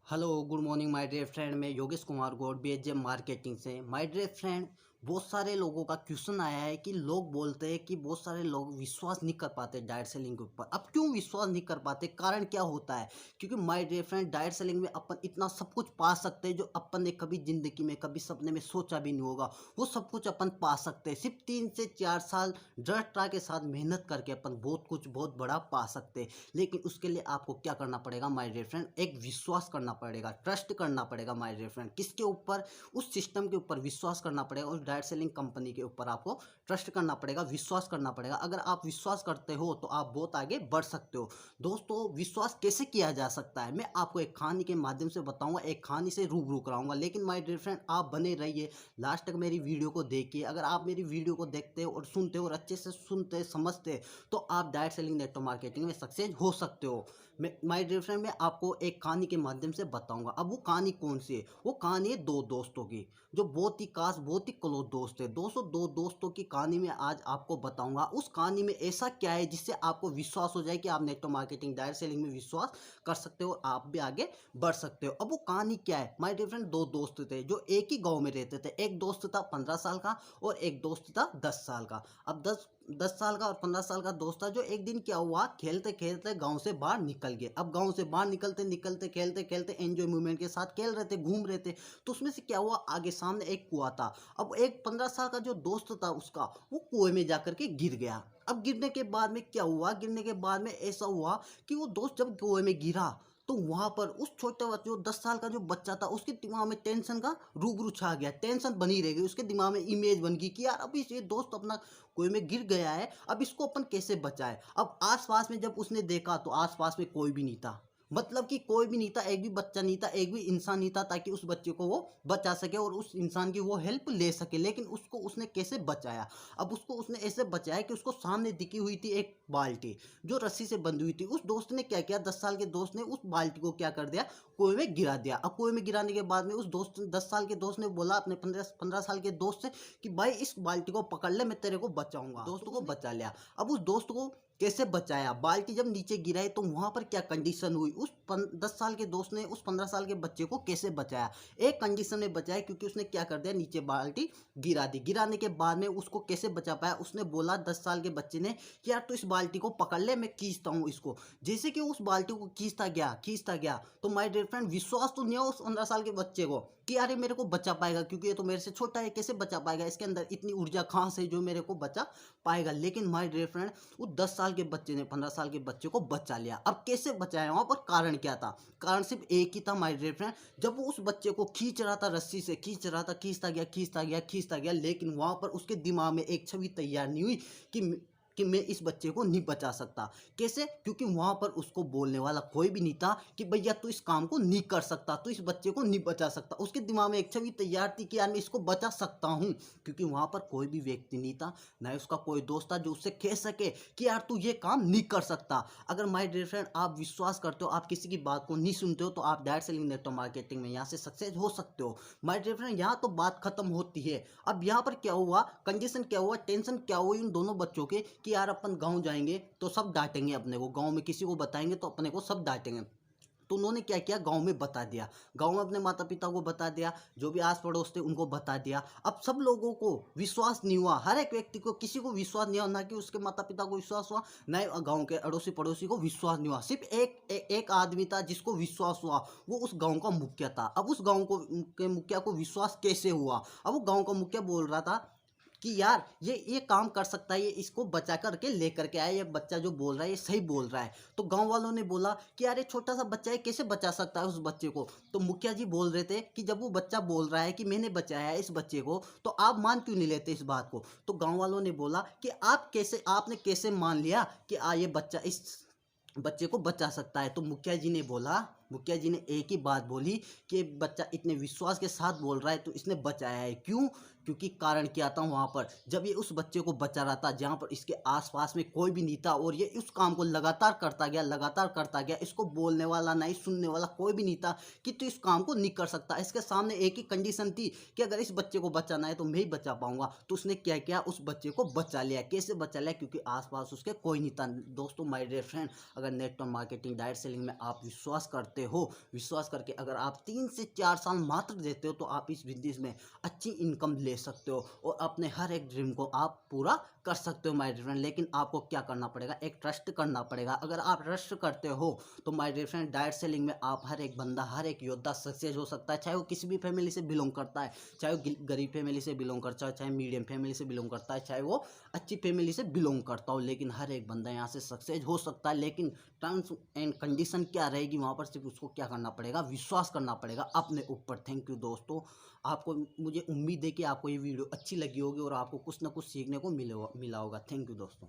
Hello good morning my dear friend. मैं Yogesh Kumar Gaur BHJ marketing से। My dear friend, बहुत सारे लोगों का क्वेश्चन आया है कि लोग बोलते हैं कि बहुत सारे लोग विश्वास नहीं कर पाते डायरेक्ट सेलिंग के ऊपर। अब क्यों विश्वास नहीं कर पाते, कारण क्या होता है? क्योंकि my dear friend, direct selling में अपन इतना सब कुछ पा सकते हैं जो अपन ने कभी जिंदगी में कभी सपने में सोचा भी नहीं होगा। वो सब कुछ अपन पा सकते हैं। सिर्फ 3 से 4 साल दृढ़ता के साथ मेहनत करके अपन बहुत कुछ बहुत बड़ा पा सकते हैं। लेकिन उसके लिए आपको क्या करना पड़ेगा माय डियर फ्रेंड? एक विश्वास करना पड़ेगा, ट्रस्ट करना पड़ेगा माय डियर फ्रेंड। किसके ऊपर? उस सिस्टम के ऊपर विश्वास करना पड़ेगा, उस डायरेक्ट सेलिंग कंपनी के ऊपर आपको ट्रस्ट करना पड़ेगा, विश्वास करना पड़ेगा। अगर आप विश्वास करते हो तो आप बहुत आगे बढ़ सकते हो। दोस्तों, विश्वास कैसे किया जा सकता है मैं आपको एक कहानी के माध्यम से बताऊंगा, एक कहानी से रूबरू कराऊंगा। लेकिन माय डियर फ्रेंड, आप बने रहिए, लास्ट तक मेरी वीडियो को देखिए। अगर आप मेरी वीडियो को देखते हो और सुनते हो और अच्छे से सुनते समझते, तो आप डायरेक्ट सेलिंग नेटवर्क मार्केटिंग में सक्सेस हो सकते हो। माय डियर फ्रेंड, मैं आपको एक कहानी के माध्यम से बताऊंगा। अब वो कहानी कौन सी है? वो कहानी है दो दोस्तों की, जो बहुत ही खास, बहुत ही क्लोज दोस्त है। दोस्तों, दो दोस्तों की कहानी में आज आपको बताऊंगा। उस कहानी में ऐसा क्या है जिससे आपको विश्वास हो जाए कि आप नेटवर्क मार्केटिंग डायरेक्ट सेलिंग में विश्वास कर सकते हो, आप भी आगे बढ़ सकते हो। अब वो कहानी क्या है माय डियर फ्रेंड? दो दोस्त थे जो एक ही गांव में रहते थे। एक दोस्त था 15 साल का और एक दोस्त था 10 साल का। अब 10 साल का और 15 साल का दोस्त था, जो एक दिन क्या हुआ, खेलते खेलते गांव से बाहर निकल गए। अब गांव से बाहर निकलते निकलते खेलते खेलते एंजॉय मूवमेंट के साथ खेल रहे थे, घूम रहे थे। तो उसमें से क्या हुआ, आगे सामने एक कुआं था। अब एक 15 साल का जो दोस्त था उसका, वो कुएं में जाकर के गिर गया। अब गिरने के बाद में क्या हुआ, गिरने के बाद में ऐसा हुआ कि वो दोस्त जब कुएं में गिरा तो वहां पर उस छोटे बच्चे, जो 10 साल का जो बच्चा था, उसके दिमाग में टेंशन का रूबरू छा गया। टेंशन बनी रह गई, उसके दिमाग में इमेज बन गई कि यार अभी ये दोस्त अपना कुएं में गिर गया है, अब इसको अपन कैसे बचाए। अब आसपास में जब उसने देखा तो आसपास में कोई भी नहीं था। मतलब कि कोई भी नहीं था, एक भी बच्चा नहीं था, एक भी इंसान नहीं था, ताकि उस बच्चे को वो बचा सके और उस इंसान की वो हेल्प ले सके। लेकिन उसको उसने कैसे बचाया? अब उसको उसने ऐसे बचाया कि उसको सामने दिखी हुई थी एक बाल्टी, जो रस्सी से बंधी हुई थी। उस दोस्त ने क्या किया, 10 साल के दोस्त ने उस बाल्टी को क्या कर दिया, कुएं में गिरा दिया। अब कुएं में गिराने के बाद में उस दोस्त, 10 साल के दोस्त ने बोला अपने 15 साल के दोस्त से कि भाई इस बाल्टी को पकड़ ले, मैं तेरे को बचाऊंगा। दोस्त को बचा लिया। अब उस दोस्त को कैसे बचाया? बाल्टी जब नीचे गिराई तो वहां पर क्या कंडीशन हुई, उस 10 साल के दोस्त ने उस 15 साल के बच्चे को कैसे बचाया? एक कंडीशन में बचाया, क्योंकि उसने क्या कर दिया, नीचे बाल्टी गिरा दी। गिराने के बाद में उसको कैसे बचा पाया? उसने बोला 10 साल के बच्चे ने कि यार तू इस बाल्टी को पकड़ ले, मैं खींचता हूँ इसको। जैसे कि उस बाल्टी को खींचता गया तो माय डियर फ्रेंड, विश्वास तो नहीं हुआ उस 15 साल के बच्चे को कि यार ये मेरे को बचा पाएगा, क्योंकि ये तो मेरे से छोटा है, कैसे बचा पाएगा, इसके अंदर इतनी ऊर्जा कहाँ से जो मेरे को बचा पाएगा। लेकिन माय डियर फ्रेंड, उस 10 साल के बच्चे ने 15 साल के बच्चे को बचा लिया। अब कैसे बचाया, वहां पर कारण क्या था? कारण सिर्फ एक ही था माय डियर फ्रेंड। जब वो उस बच्चे को खींच रहा था, रस्सी से खींच रहा था, खींचता गया, लेकिन वहां पर उसके दिमाग में एक छवि तैयार नहीं हुई कि मैं इस बच्चे को नहीं बचा सकता। कैसे? क्योंकि वहां पर उसको बोलने वाला कोई भी नहीं था कि भैया तू इस काम को नहीं कर सकता, तू इस बच्चे को नहीं बचा सकता। उसके दिमाग में एक छवि तैयार थी कि यार मैं इसको बचा सकता हूं, क्योंकि वहां पर कोई भी व्यक्ति नहीं था, ना ही उसका कोई दोस्त था जो उससे कह सके कि यार तू ये काम नहीं कर सकता। अगर माय डियर फ्रेंड आप विश्वास करते हो, आप किसी की बात को नहीं सुनते हो, तो आप डायरेक्ट सेलिंग नेटवर्क मार्केटिंग में यहाँ से सक्सेस हो सकते हो। माय डियर फ्रेंड, यहाँ तो बात खत्म होती है। अब यहाँ पर क्या हुआ, कंडीशन क्या हुआ, टेंशन क्या हुई उन दोनों बच्चों के कि यार अपन गांव जाएंगे तो सब डांटेंगे अपने को, गांव में किसी को बताएंगे तो अपने को सब डांटेंगे। तो उन्होंने क्या किया, गांव में बता दिया, गांव में अपने माता पिता को बता दिया, जो भी आस पड़ोस थे उनको बता दिया। अब सब लोगों को विश्वास नहीं हुआ, हर एक व्यक्ति को, किसी को विश्वास नहीं हुआ, ना कि उसके माता पिता को विश्वास हुआ, ना ही गांव के अड़ोसी पड़ोसी को विश्वास नहीं हुआ। सिर्फ एक आदमी था जिसको विश्वास हुआ, वो उस गांव का मुखिया था। अब उस गांव को के मुखिया को विश्वास कैसे हुआ? अब वो गांव का मुखिया बोल रहा था कि यार ये काम कर सकता है, ये इसको बचा करके लेकर के आया, ये बच्चा जो बोल रहा है ये सही बोल रहा है। तो गांव वालों ने बोला कि यार ये छोटा सा बच्चा है, कैसे बचा सकता है उस बच्चे को? तो मुखिया जी बोल रहे थे कि जब वो बच्चा बोल रहा है कि मैंने बचाया है इस बच्चे को, तो आप मान क्यों नहीं लेते इस बात को? तो गांव वालों ने बोला कि आपने कैसे मान लिया कि ये बच्चा इस बच्चे को बचा सकता है? तो मुखिया जी ने बोला, मुखिया जी ने एक ही बात बोली कि बच्चा इतने विश्वास के साथ बोल रहा है तो इसने बचाया है। क्यों? क्योंकि कारण क्या था, वहां पर जब ये उस बच्चे को बचा रहा था, जहां पर इसके आसपास में कोई भी नहीं था, और ये उस काम को लगातार करता गया, इसको बोलने वाला नहीं, सुनने वाला कोई भी नहीं था कि तू इस काम को नहीं कर सकता। इसके सामने एक ही कंडीशन थी कि अगर इस बच्चे को बचाना है तो मैं ही बचा पाऊंगा। तो उसने क्या किया, उस बच्चे को बचा लिया। कैसे बचा लिया? क्योंकि आसपास उसके कोई नहीं था। दोस्तों, माय डियर फ्रेंड, अगर नेटवर्क मार्केटिंग डायरेक्ट सेलिंग में आप विश्वास करते करते हो, विश्वास करके अगर आप 3 से 4 साल मात्र देते हो तो आप इस बिजनेस में अच्छी इनकम ले सकते हो और अपने हर एक ड्रीम को आप पूरा कर सकते हो माय डियर फ्रेंड। लेकिन आपको क्या करना पड़ेगा, एक ट्रस्ट करना पड़ेगा। अगर आप ट्रस्ट करते हो तो my dear friend direct selling में आप हर एक बंदा, हर एक योद्धा सक्सेस हो सकता है, चाहे वो किसी भी फैमिली से बिलोंग करता है, चाहे वो गरीब फैमिली से बिलोंग करता है, चाहे मीडियम फैमिली से बिलोंग करता है, चाहे वो अच्छी फैमिली से बिलोंग करता हो, लेकिन हर एक बंदा यहाँ से सक्सेस हो सकता है। लेकिन टर्म्स एंड कंडीशन क्या रहेगी वहाँ पर, सिर्फ उसको क्या करना पड़ेगा, विश्वास करना पड़ेगा अपने ऊपर। थैंक यू दोस्तों, आपको, मुझे उम्मीद है कि आपको ये वीडियो अच्छी लगी होगी और आपको कुछ ना कुछ सीखने को मिला होगा। थैंक यू दोस्तों।